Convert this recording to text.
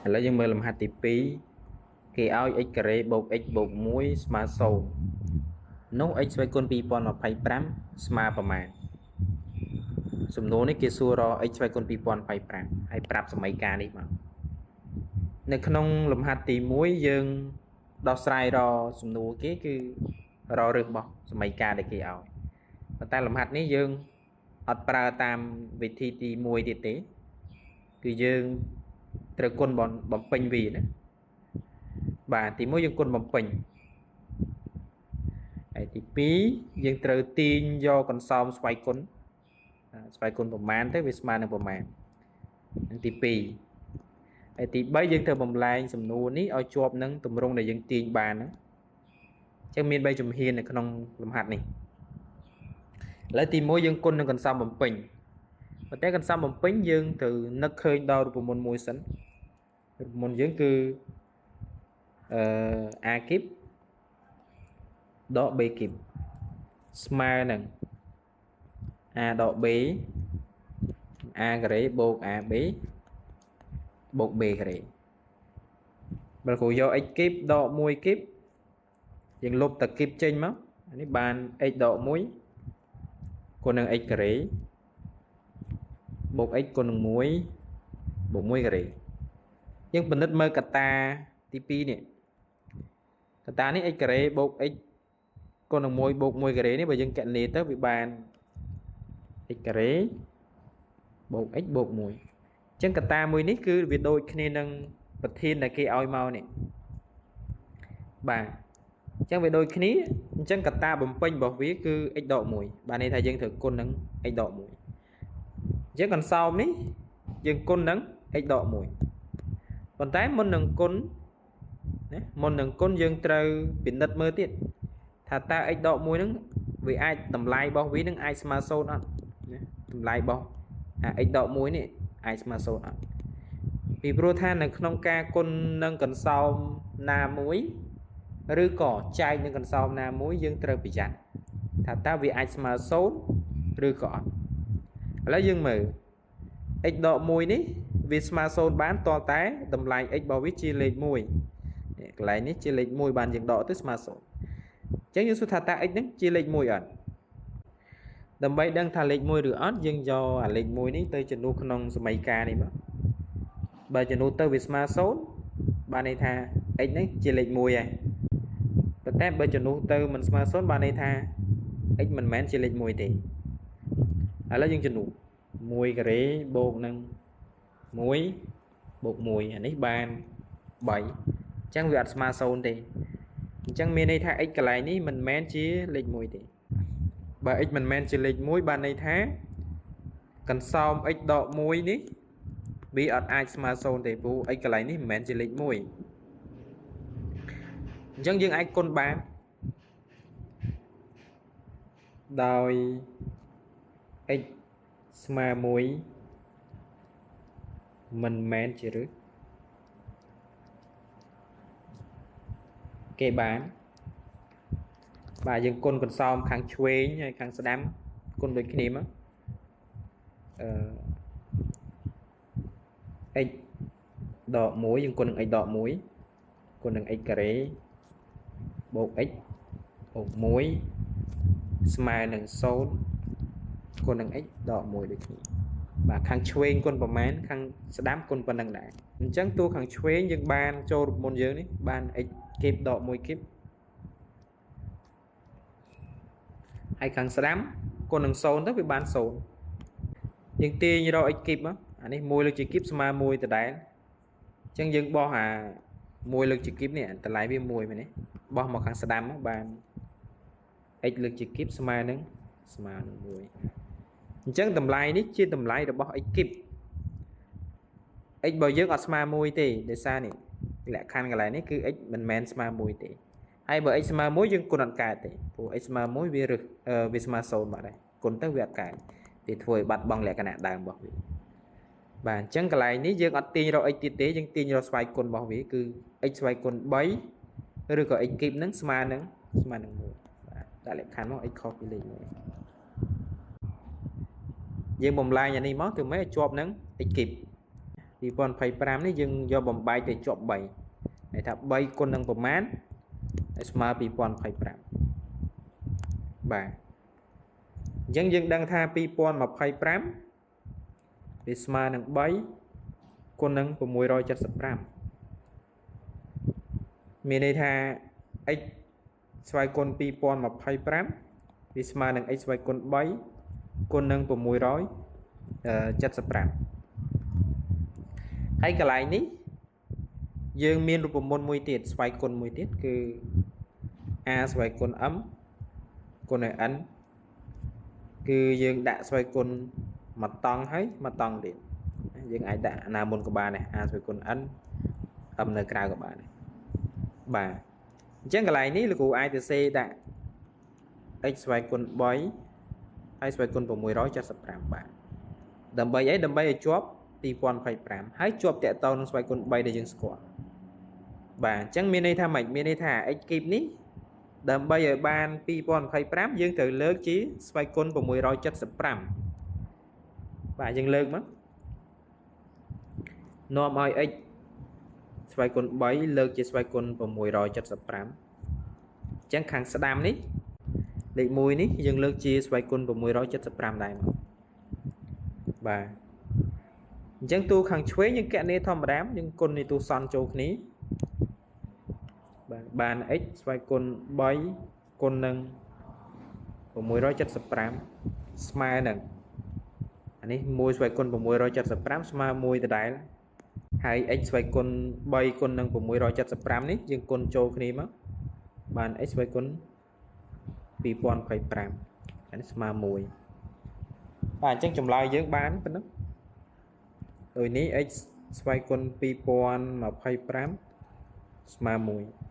ឥឡូវយើងមើលលំហាត់ទី2គេឲ្យ x ការ៉េបូក x បូក1ស្មើ0នោះ x ស្វ័យគុណ2025ស្មើប្រមាណសំណួរនេះគេសួររក x ស្វ័យគុណ2025ហើយប្រាប់សមីការនេះមកនៅក្នុងលំហាត់ទី1យើងដោះស្រាយរកសំណួរគេគឺរករើសរបស់សមីការដែលគេឲ្យប៉ុន្តែលំហាត់នេះយើងអត់ប្រើតាមវិធីទី1ទៀតទេគឺយើងត្រូវគុណបំពេញវាណាបាទទី1យើងគុណបំពេញហើយទី2យើងត្រូវទាញយកកន្សោមស្វ័យគុណប្រមាណទៅវាស្មើនឹងប្រមាណទី2ហើយទី3យើងត្រូវបំលែងសំណួរនេះឲ្យជាប់នឹងទម្រង់ដែលយើងទាញបានហ្នឹងអញ្ចឹងមាន3ជំហាននៅក្នុងលំហាត់នេះឥឡូវទី1យើងគុណនឹងកន្សោមបំពេញប៉ុន្តែកន្សោមបំពេញយើងត្រូវនឹកឃើញដល់រូបមន្តមួយសិនរូបមន្តយើងគឺa គីបដក b គីបស្មើនឹង a ដក b a ការ៉េបូក ab បូក b ការ៉េបើគ្រូយក x គីបដក1គីបយើងលុបតាគីបចេញមកនេះបាន x ដក1គុណនឹង x ការ៉េបូក x គុណនឹង1បូក1ការ៉េយើងពិនិត្យមើលកតាទី2នេះកតានេះ x ការ៉េបូក x គុណនឹង1បូក1ការ៉េនេះបើយើងកណនីទៅវាបាន x ការ៉េបូក x បូក1អញ្ចឹងកតាមួយនេះគឺវាដូចគ្នានឹងប្រធានដែលគេឲ្យមកនេះបាទអញ្ចឹងវាដូចគ្នាអញ្ចឹងកតាបំពេញរបស់វាគឺ x ដក1បាទន័យថាយើងត្រូវគុណនឹង x ដក1អញ្ចឹងកន្សោមនេះយើងគុណនឹង x ដក1ប៉ុន្តែមុននឹងគុណណាមុននឹងគុណយើងត្រូវពិនិត្យមើលទៀតថាតើ x ដក1ហ្នឹងវាអាចតម្លៃរបស់វានឹងអាចស្មើ0អត់ណាតម្លៃរបស់x ដក1នេះអាចស្មើ0អត់ពីព្រោះថានៅក្នុងការគុណនឹងកន្សោមណាមួយឬក៏ចែកនឹងកន្សោមណាមួយយើងត្រូវប្រយ័ត្នថាតើវាអាចស្មើ0ឬក៏អត់ឥឡូវយើងមើល x ដក1នេះវាស្មើ0បានតតែតម្លៃ x របស់វាជាលេខ1កន្លែងនេះជាលេខ1បានយើងដកទៅស្មើ0អញ្ចឹងយើងសួរថាតើ x ហ្នឹងជាលេខ1អត់ដើម្បីដឹងថាលេខ1ឬអត់យើងយកអាលេខ1នេះទៅចំនួនក្នុងសមីការនេះមកបើចំនួនទៅវាស្មើ0បានន័យថា x ហ្នឹងជាលេខ1ហើយប៉ុន្តែបើចំនួនទៅមិនស្មើ0បានន័យថា x មិនមែនជាលេខ1ទេឥឡូវយើងចំនួន1ការ៉េបូកនឹង1បូក1អានេះបាន3អញ្ចឹងវាអត់ស្មើ0ទេអញ្ចឹងមានន័យថា x កន្លែងនេះមិនមែនជាលេខ1ទេបើ x មិនមែនជាលេខ1បានន័យថាកន្សោម x ដក1នេះវាអត់អាចស្មើ0ទេព្រោះ x កន្លែងនេះមិនមែនជាលេខ1អញ្ចឹងយើងអាចគុណបានដោយ x ស្មើ1មិនមែនជាឬគេបានបាទយើងគុណកន្សោមខាងឆ្វេងហើយខាងស្ដាំគុណដូចគ្នាមកx ដក1យើងគុណនឹង x ដក1គុណនឹង x ការ៉េបូក x បូក1ស្មើនឹង0គុណនឹង x ដក1ដូចគ្នាបាទខាងឆ្វេងគុណប្រមាណខាងស្ដាំគុណប៉ុណ្ណឹងដែរអញ្ចឹងតួខាងឆ្វេងយើងបានចូលរូបមន្តយើងនេះបាន x គីបដក1គីបហើយខាងស្ដាំគុណនឹង0ទៅវាបាន0យើងទាញរក x គីបមកអានេះ1លើកជាគីបស្មើ1ដដែលអញ្ចឹងយើងបោះអា1លើកជាគីបនេះតម្លៃវា1មែនទេបោះមកខាងស្ដាំមកបាន x លើកជាគីបស្មើនឹង1អញ្ចឹងតម្លៃនេះជាតម្លៃរបស់ x គីប x បើយើងអត់ស្មើ1ទេដោយសារនេះលក្ខខណ្ឌកន្លែងនេះគឺ x មិនមែនស្មើ1ទេហើយបើ x ស្មើ1យើងគុណអត់កើតទេព្រោះ x ស្មើ1វាស្មើ0បាត់ហើយគុណទៅវាអត់កើតវាធ្វើឲ្យបាត់បង់លក្ខណៈដើមរបស់វាបាទអញ្ចឹងកន្លែងនេះយើងអត់ទាញរក x ទៀតទេយើងទាញរកស្វ័យគុណរបស់វាគឺ x ស្វ័យគុណ3ឬក៏ x គីបហ្នឹងស្មើនឹង1បាទដាក់លក្ខខណ្ឌមក x ខុសពីលេខ1យើងបំលែងអានេះមកធ្វើម៉េចឲ្យជាប់នឹង x គីប 2025នេះយើងយកបំបែកទៅជាប់3ន័យថា3គុណនឹងប្រមាណឲ្យស្មើ2025បាទអញ្ចឹងយើងដឹងថា2025វាស្មើនឹង3គុណនឹង675មានន័យថា x ស្វ័យគុណ2025វាស្មើនឹង x ស្វ័យគុណ3គុណនឹង675ហើយកន្លែងនេះយើងមានរូបមន្តមួយទៀតស្វ័យគុណមួយទៀតគឺ a ស្វ័យគុណ m គុណនឹង n គឺយើងដាក់ស្វ័យគុណមកតង់ហើយមកតង់ទៀតយើងអាចដាក់ណាមុនក៏បានដែរ a ស្វ័យគុណ n m នៅក្រៅក៏បានដែរបាទអញ្ចឹងកន្លែងនេះលោកគ្រូអាចទៅសេដាក់ x ស្វ័យគុណ3ហើយស្វ័យគុណ675បាទដើម្បីអីដើម្បីឲ្យជាប់2025ហើយជាប់តាក់ទងនឹងស្វ័យគុណ3ដែលយើងស្គាល់បាទអញ្ចឹងមានន័យថាម៉េចមានន័យថា x គីបនេះដើម្បីឲ្យបាន2025យើងត្រូវលើកជាស្វ័យគុណ675បាទយើងលើកមកនាំឲ្យ x ស្វ័យគុណ3លើកជាស្វ័យគុណ675អញ្ចឹងខាងស្ដាំនេះលេខ1នេះយើងលើកជាស្វ័យគុណ675ដែរមកបាទអញ្ចឹងតួខាងឆ្វេងយើងគណនាធម្មតាយើងគុណនៃតួសន្នចូលគ្នាបាទបាន x ស្វ័យគុណ3គុណនឹង675ស្មើនឹងអានេះ1ស្វ័យគុណ675ស្មើ1ដដែលហើយ x ស្វ័យគុណ3គុណនឹង675នេះយើងគុណចូលគ្នាមកបាន x ស្វ័យគុណ2025អានេះស្មើ1បាទអញ្ចឹងចម្លើយយើងបានប៉ុណ្ណឹងដូចនេះ x ស្វ័យគុណ2025ស្មើ1